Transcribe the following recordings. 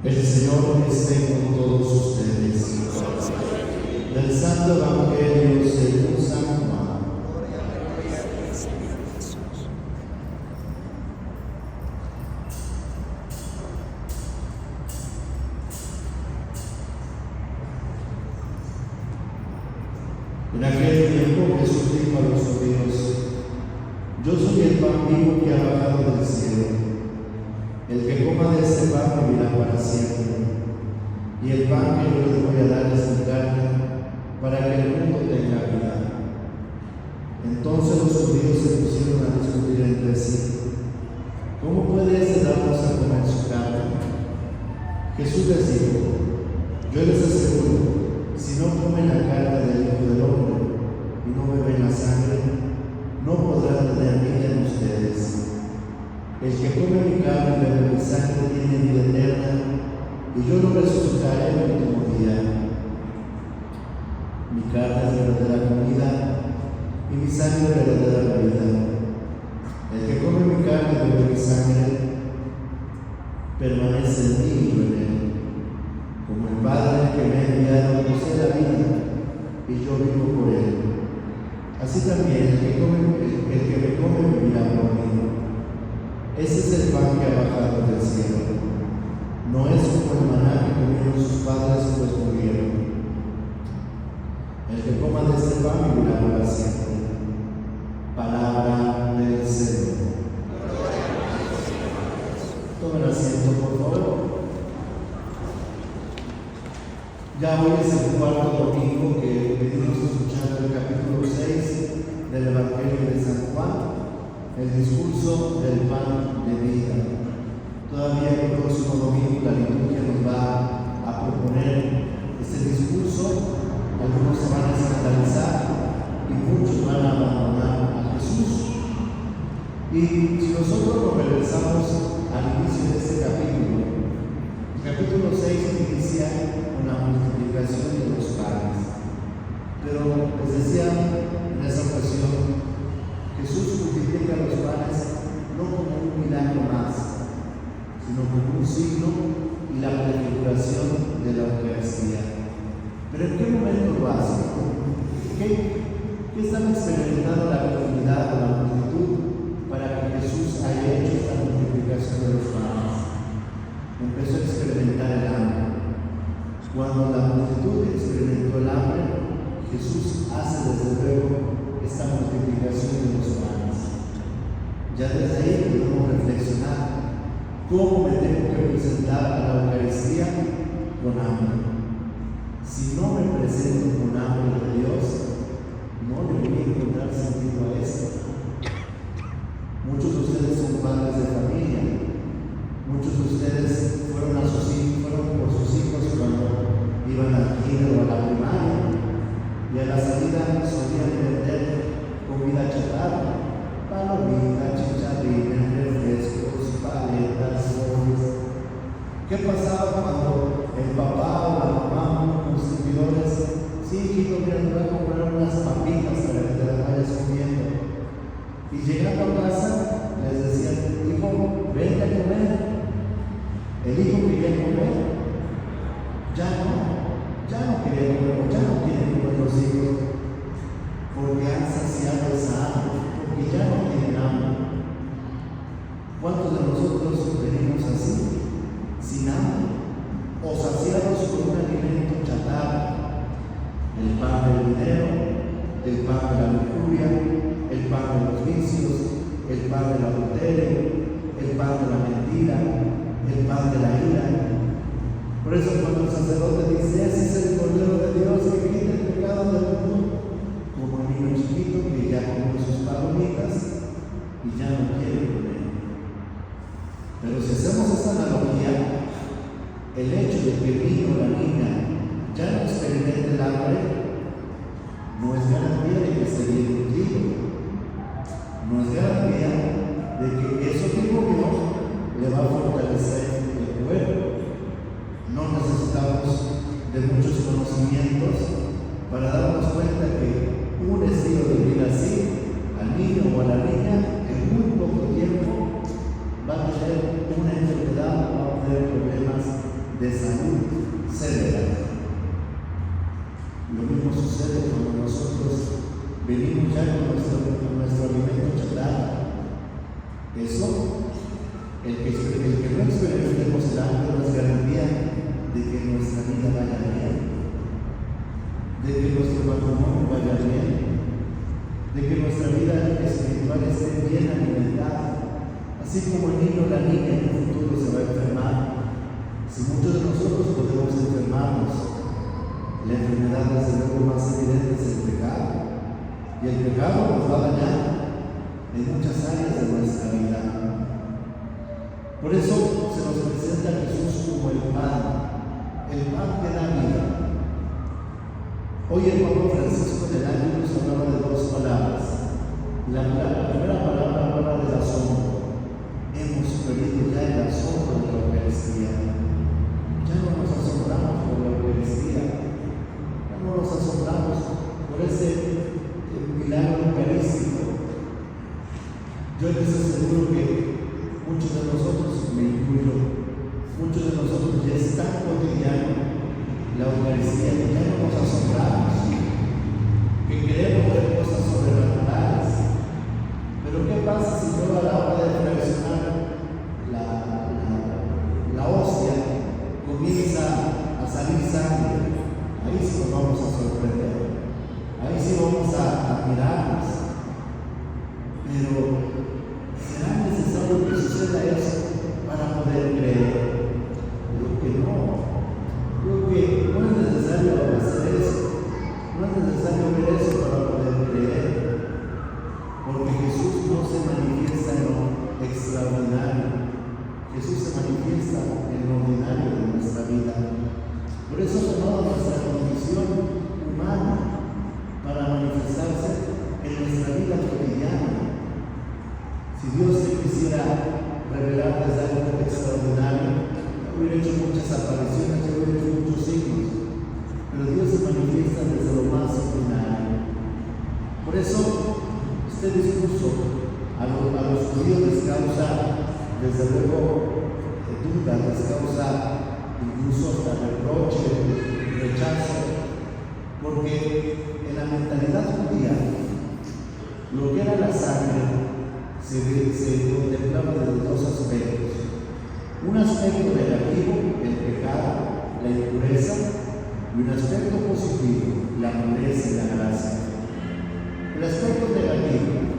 El Señor esté con todos ustedes. Del Santo Evangelio según San Juan. En aquel tiempo Jesús dijo a los judíos: Yo soy el pan vivo que ha bajado del cielo. El que coma de este pan vivirá para siempre. Y el pan que yo les voy a dar es mi carne, para que el mundo tenga vida. Entonces los judíos se pusieron a discutir entre sí: ¿Cómo puede este darnos a comer su carne? Jesús les dijo: Yo les aseguro, si no comen la carne del Hijo del Hombre y no beben la sangre, no podrán tener vida en ustedes. El que come mi carne y bebe mi sangre tiene vida eterna, y yo lo resucitaré en el último día. Mi carne es verdadera comida, y mi sangre verdadera bebida. El que come mi carne y bebe mi sangre permanece en mí y yo en él. Como el Padre que me ha enviado posee la vida, y yo vivo por él. Así también el que me come vivirá por mí. Ese es el pan que ha bajado del cielo. No es como el maná que comieron sus padres, pues murieron. El que coma de este pan vivirá para siempre. Palabra del Señor. Tomen asiento, por favor. Ya hoy es el cuarto domingo que venimos escuchando el capítulo 6 del Evangelio de San Juan, el discurso del pan de vida. Todavía el próximo domingo la liturgia nos va a proponer este discurso. Algunos se van a escandalizar y muchos van a abandonar a Jesús. Y si nosotros nos regresamos al inicio de este capítulo, el capítulo 6 inicia con la multiplicación de los panes. Pero les decía en esa ocasión, Jesús multiplica los panes no como un milagro más, sino como un signo y la prefiguración de la Eucaristía. Pero ¿en qué momento lo hace? ¿Qué están experimentando la comunidad o la multitud para que Jesús haya hecho esta multiplicación de los panes? Empezó a experimentar el hambre. Cuando la multitud experimentó el hambre, Jesús hace desde luego esta multiplicación de los panes. Ya desde ahí podemos reflexionar cómo me tengo que presentar a la Eucaristía con hambre. Si no me presento con hambre de Dios, no le voy a encontrar sentido a esto. Muchos de ustedes son padres de familia. Muchos de ustedes fueron por sus hijos cuando iban al kinder o a la primaria, y a la salida solían vender comida chatarra, palomitas, chicharrines, refrescos, paletas, bolis. ¿Qué pasaba cuando el papá o la mamá, los servidores, sí, hijito, mira, te voy a comprar unas papitas para que te las vayas comiendo? Y llegando a casa, les decían: hijo, vente a comer. El hijo quería comer, ya no quería comer, ya no quieren comer los hijos, porque han saciado esa hambre, porque ya no tienen hambre. ¿Cuántos de nosotros venimos así, sin hambre, o saciados con un alimento chatarra? El pan del dinero, el pan de la lujuria, el pan de los vicios, el pan del adulterio, el pan de la mentira, el pan de la ira. Por eso cuando el sacerdote dice: ese es el Cordero de Dios que quita el pecado del mundo, como el niño chiquito que ya come sus palomitas y ya no quiere comer. Pero si hacemos esta analogía, el hecho de que el niño o la niña ya no experimente el hambre no es garantía de que esté bien nutrido, no es garantía de que eso que comió le va a fortalecer el cuerpo. No necesitamos de muchos conocimientos para darnos cuenta que un estilo de vida así, al niño o a la niña, en muy poco tiempo va a tener una enfermedad, va a tener problemas de de salud severa. Lo mismo sucede cuando nosotros venimos ya con nuestro alimento chatarra. Eso, el que no experimentemos el hambre no es garantía de que nuestra vida vaya bien, de que nuestro matrimonio vaya bien, de que nuestra vida espiritual esté bien alimentada. Así como el niño o la niña en un futuro se va a enfermar, si muchos de nosotros podemos enfermarnos, la enfermedad desde luego más evidente es el pecado. Y el pecado nos va a dañar en muchas áreas de nuestra vida. Por eso se nos presenta a Jesús como el pan que da vida. Hoy el Papa Francisco del Año nos hablaba de dos palabras. La primera palabra habla del asombro. Hemos perdido ya el asombro de la Eucaristía. Ya no nos asombramos por la Eucaristía. Ya no nos asombramos por ese milagro eucarístico. Yo les aseguro que muchos de nosotros, me incluyo, muchos de nosotros ya es tan cotidiano la Eucaristía que ya no nos asombramos, que queremos ver cosas sobrenaturales. Pero ¿qué pasa si luego a la hora de reflexionar la hostia comienza a salir sangre? Ahí sí nos vamos a sorprender, ahí sí vamos a admirarnos. Pero ¿será necesario que suceda eso para poder creer? Creo que no. Creo que no es necesario hacer eso. No es necesario ver eso para poder creer. Porque Jesús no se manifiesta en lo extraordinario. Jesús se manifiesta en lo ordinario de nuestra vida. Por eso ha tomado nuestra condición humana para manifestarse en nuestra vida cotidiana. Si Dios te quisiera revelar desde algo extraordinario, hubiera hecho muchas apariciones, hubiera hecho muchos signos, pero Dios se manifiesta desde lo más ordinario. Por eso, este discurso a los judíos les causa, desde luego, dudas, les causa incluso hasta reproche, rechazo, porque en la mentalidad judía, lo que era la sangre se contemplaba desde dos aspectos. Un aspecto negativo, el pecado, la impureza, y un aspecto positivo, la pureza y la gracia. El aspecto negativo,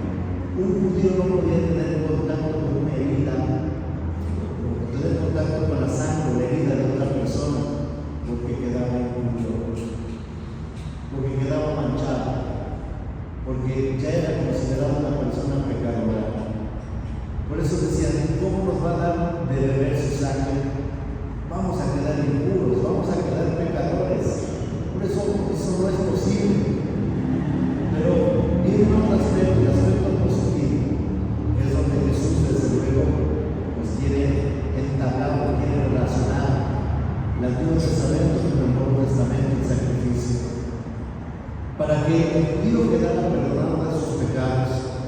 un judío no podía tener contacto con una herida, o tener contacto con la sangre o la herida de otra persona, porque quedaba impuro, porque quedaba manchado, porque ya era considerado una persona pecadora. Por eso decían, ¿cómo nos va a dar de beber su sangre? Vamos a quedar impuros, vamos a quedar pecadores. Por eso no es posible. Pero viene otro aspecto, el aspecto positivo, que es donde Jesús desde luego pues quiere entablar, quiere relacionar el Antiguo Testamento con el Nuevo Testamento, el sacrificio. Para que el judío quedara perdonado de sus pecados,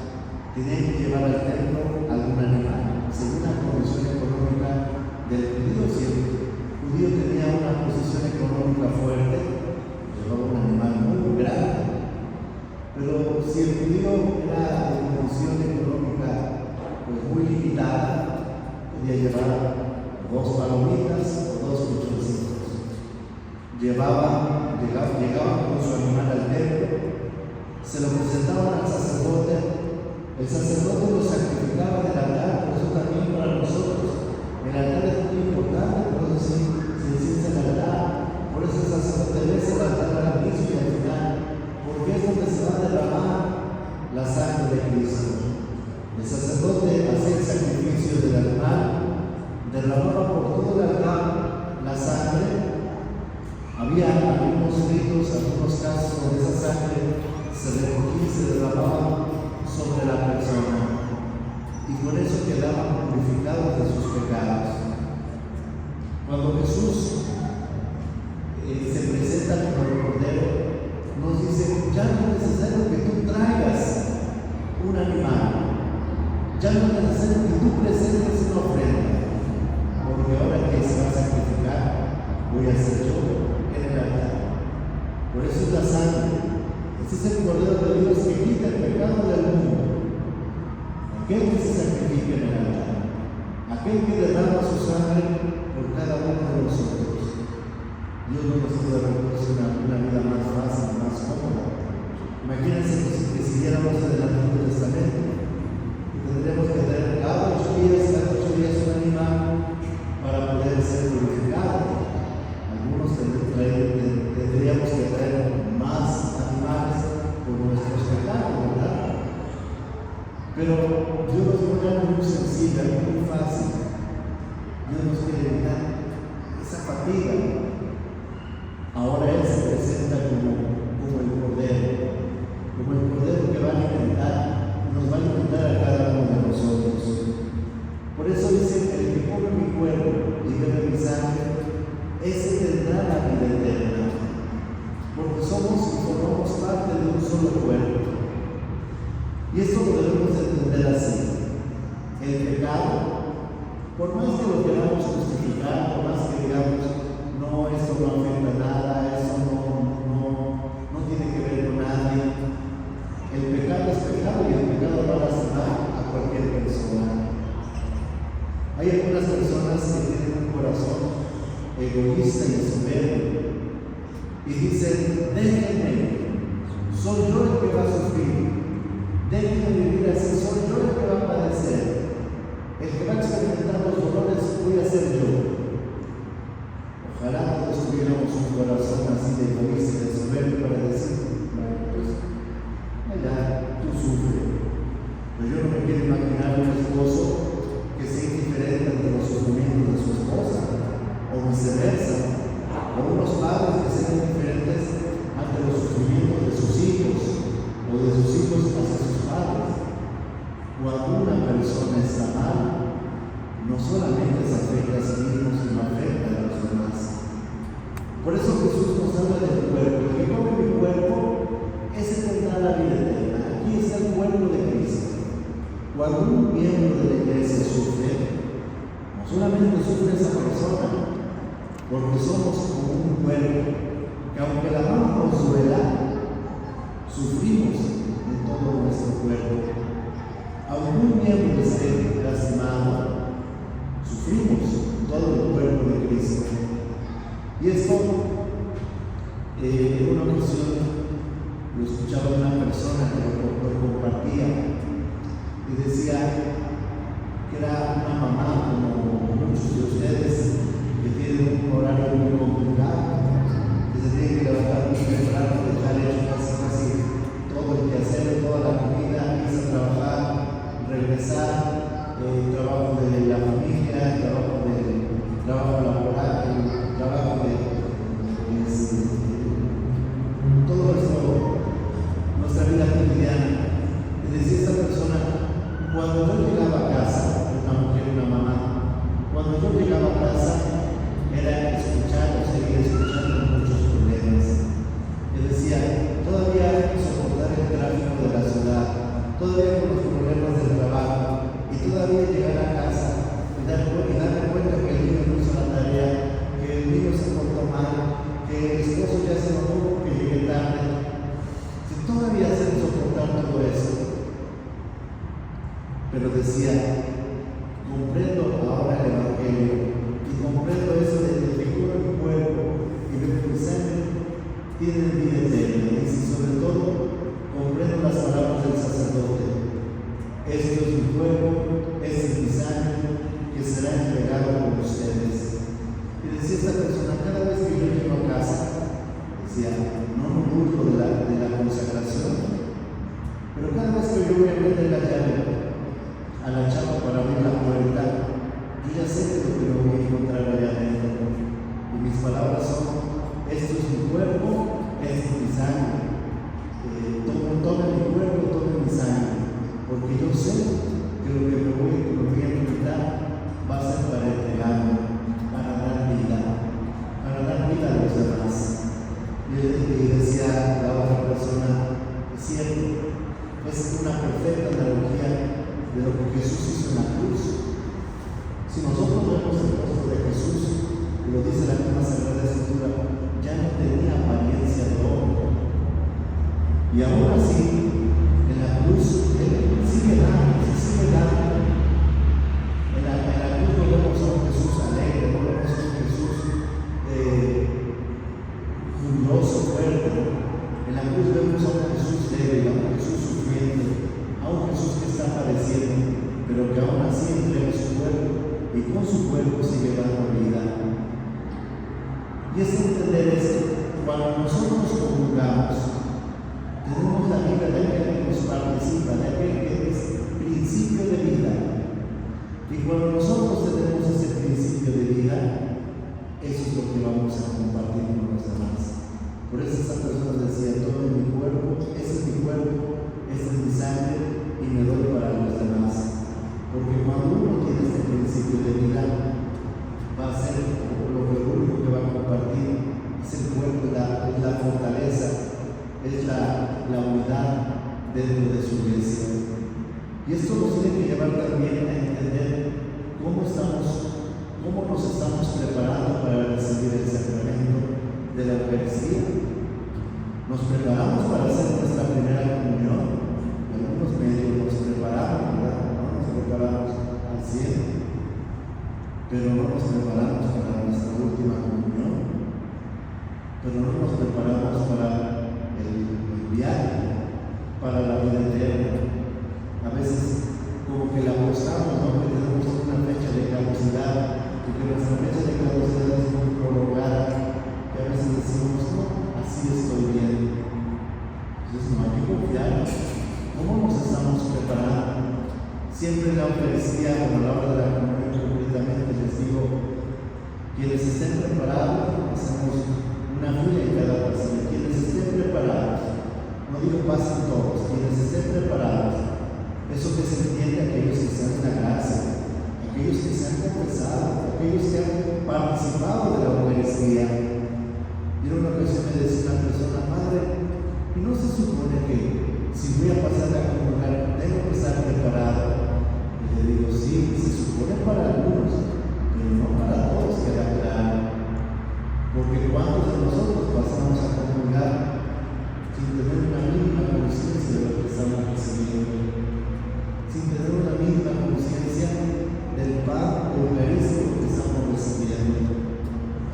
tenía que llevar al templo algún animal, según la condición económica del judío. Si el judío tenía una posición económica fuerte, llevaba un animal muy grande. Pero si el judío era de condición económica pues muy limitada, podía llevar 2 palomitas o 2 pichoncitos. Llegaban con su animal al templo, se lo presentaban al sacerdote. El sacerdote lo sacrificaba en el altar. Por eso también para nosotros el altar es muy importante. Por eso se inciensa el altar. Por eso el sacerdote besa el altar al inicio y al final, porque es donde se va a derramar la sangre de Cristo. El sacerdote hacía el sacrificio del animal, derramaba por todo el altar la sangre. Había algunos ritos, algunos casos donde esa sangre se recogía y se derramaba sobre la persona, y por eso quedaban purificados de sus pecados. Cuando Jesús se presenta como el Cordero, nos dice, ya no es necesario que tú traigas un animal, ya no es necesario que tú presentes una ofrenda, porque ahora que se va a sacrificar, Por eso es la sangre. Ese es el Cordero de Dios que quita el pecado del mundo. Aquel que se sacrifica en el altar. Aquel que derrama su sangre por cada uno de nosotros. Dios no nos puede proporcionar una vida más fácil, más cómoda. Imagínense que siguiéramos en el Antiguo Testamento. Tendríamos que tener cada 8 días un animal para poder ser glorificado. Algunos tendríamos que traer más animales por nuestros pecados, ¿verdad? Pero Dios nos pone algo muy sencillo, algo muy fácil. Dios nos quiere evitar esa fatiga. Ahora Él se presenta como el Cordero que va a alimentar, nos va a alimentar a cada uno de nosotros. Por eso dice: el que come mi cuerpo y bebe mi sangre, ese tendrá la vida eterna, porque somos y formamos parte de un solo cuerpo. Y esto lo debemos entender así: el pecado, por más que lo queramos justificar, por más que digamos, no, esto no afecta nada, eso no tiene que ver con nadie, el pecado es pecado y el pecado va a lastimar a cualquier persona. Hay algunas personas que tienen un corazón egoísta y soberbio y dicen: déjenme, soy yo el que va a sufrir, déjenme vivir así, soy yo el que va a padecer, el que va a experimentar los dolores voy a ser yo. Ojalá todos tuviéramos un corazón así de egoísta y de soberbio para decir: bueno, pues allá tú sufres. Pero yo no me quiero imaginar un esposo que sea indiferente ante los sufrimientos de su esposa, o viceversa, o unos padres que sean indiferentes ante los sufrimientos de sus hijos, o de sus hijos hacia sus padres. Cuando una persona está mal, no solamente se afecta a sí mismo, sino afecta a los demás. Por eso Jesús nos habla del cuerpo: el que come mi cuerpo, ese tendrá la vida eterna. Aquí está el cuerpo de Cristo. Cuando un miembro de la iglesia sufre, no solamente sufre esa persona, porque somos como un cuerpo, que aunque la mano nos duela, sufrimos en todo nuestro cuerpo. Aunque un miembro esté lastimado, sufrimos todo el cuerpo de Cristo. Y esto, en una ocasión, lo escuchaba una persona que lo compartía y decía que era una mamá, como muchos de ustedes, que tienen un horario muy complicado, que se tienen que levantar muy temprano, dejar hecho casi todo el quehacer, toda la comida, irse a trabajar, regresar, el trabajo de la familia, el trabajo laboral, el trabajo de todo esto, nuestra vida cotidiana. Y decía esta persona: cuando yo llegaba a casa, una mujer, una mamá, cuando yo llegaba a casa era escuchar o seguir escuchando muchos problemas. Yo decía: todavía soportar el tráfico de la ciudad, todavía con los problemas del trabajo, y todavía llegar a casa y darme cuenta que el niño no hizo la tarea, que el niño se portó mal, que el esposo ya se enojó porque llegué tarde. Si todavía hacen soportar todo eso. Pero decía: comprendo ahora el Evangelio y comprendo eso de que cura mi cuerpo y de mi sangre tiene vida eterna. Y sobre todo, comprendo las palabras del sacerdote: esto es mi cuerpo, esta es mi sangre, que será entregado por ustedes. Y decía esta persona: cada vez que yo llego a casa, decía, no me burlo de la consagración, pero cada vez que yo voy a meter la llave a la chapa para abrir la puerta, yo ya sé lo que me voy a encontrar allá adentro. Y mis palabras son: esto es mi cuerpo, esto es mi sangre. Tome mi cuerpo, tome mi sangre, porque yo sé que lo que me voy a enfrentar va a ser para entregarme, para dar vida a los demás. Y decía la otra persona: es cierto, es una perfecta analogía de lo que Jesús hizo en la cruz. Si nosotros vemos el rostro de Jesús, y lo dice la misma Sagrada Escritura, ya no tenía apariencia de hombre, Y aún así, en la cruz, Él sigue dando, se sigue dando. En la cruz no vemos a un Jesús alegre, no vemos a un Jesús furioso, fuerte. En la cruz vemos a un Jesús débil, a un Jesús sufriente, a un Jesús que está padeciendo, pero que aún así entrega su cuerpo y con su cuerpo sigue dando vida. Y es entender esto: cuando nosotros comulgamos, tenemos la vida de aquel que nos participa, de aquel que es principio de vida. Y cuando nosotros tenemos ese principio de vida, eso es lo que vamos a compartir con los demás. Por eso esa persona decía: todo es mi cuerpo, ese es mi cuerpo, esa es mi sangre, y me doy para los demás. Porque cuando uno tiene este principio de vida, va a ser lo único que va a compartir, es el cuerpo, es la fortaleza, es la unidad dentro de su iglesia. Y esto nos tiene que llevar también a entender cómo nos estamos preparando para recibir el sacramento de la Eucaristía. Nos preparamos para hacer nuestra primera comunión. Algunos medios nos preparamos, ¿verdad? No nos preparamos al 100, pero no nos preparamos para nuestra última comunión, pero no nos preparamos para el viaje, para la vida eterna. A veces como que la apostamos, ¿no? Que tenemos una fecha de caducidad, y que nuestra fecha de caducidad es muy prolongada, que a veces decimos: no, así estoy bien. Entonces no hay que confiar. ¿Cómo nos estamos preparando? Siempre en la Eucaristía, como a la hora de la comunión, concretamente les digo: quienes estén preparados, hacemos una fila en cada pasillo. Quienes estén preparados, no digo pasen todos, quienes estén preparados. Eso que se entiende, aquellos que se han en la gracia, aquellos que se han confesado, aquellos que han participado de la Eucaristía. Y en una ocasión me decía una persona: madre, ¿y no se supone que si voy a pasar a comulgar tengo que estar preparado? Y le digo: sí, se supone para algunos, pero no para todos, queda claro. Porque ¿cuántos de nosotros pasamos a comulgar sin tener una mínima conciencia de lo que estamos recibiendo? Sin tener una misma conciencia del pan eucarístico que estamos recibiendo.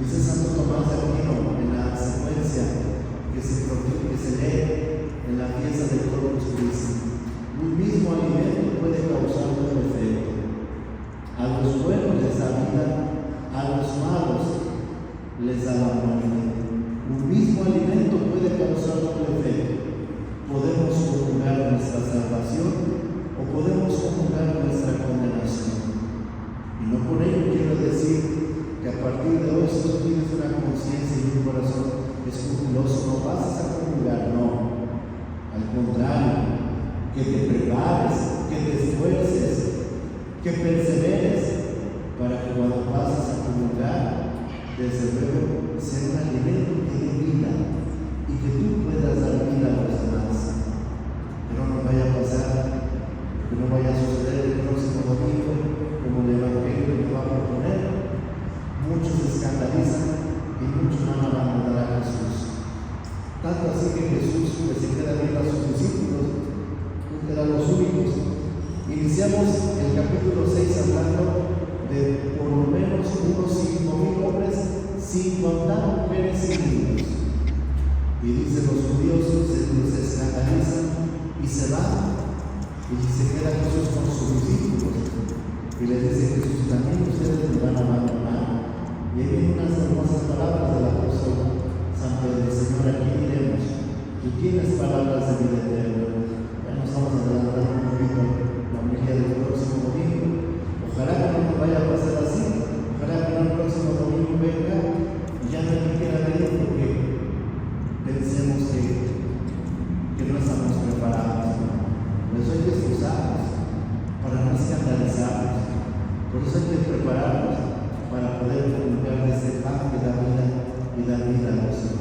Dice Santo Tomás de Aquino en la secuencia que se lee en la fiesta del Corpus Christi: un mismo alimento puede causar un efecto. A los buenos les da vida, a los malos les da la muerte. Un mismo alimento puede causar un efecto. Podemos comulgar nuestra salvación o podemos comulgar nuestra condenación. Y no por ello quiero decir que a partir de hoy, si tú tienes una conciencia y un corazón escrupuloso, no pasas a comulgar, no. Al contrario, que te prepares, que te esfuerces, que perseveres, para que cuando pases a comulgar, desde luego sea un alimento que dé vida y que tú puedas dar vida a los demás. Que no nos vaya a pasar, que no vaya a suceder el próximo domingo, como el Evangelio nos va a proponer: muchos se escandalizan y muchos van a abandonar a Jesús. Tanto así que Jesús pues se queda viendo a sus discípulos, que eran los únicos. Iniciamos el capítulo 6 hablando de por lo menos unos 5,000 hombres, sin contar mujeres y niños. Y dice: los judíos se escandalizan y se van. Y se queda Jesús con sus discípulos y les dice: Jesús, también ustedes me van a abandonar. Y ahí vienen unas hermosas palabras del apóstol San Pedro: Señor, aquí iremos, tú tienes palabras de vida eterna. Ya nos vamos a adelantar un poquito la homilía del próximo domingo. Ojalá que no nos vaya a pasar así, ojalá que el próximo domingo venga y ya no quiera venir porque pensemos que no estamos preparados. Por eso hay que esforzarnos para no escandalizarnos. Por eso hay que prepararnos para poder comunicar de este pan que da vida y da vida a los demás.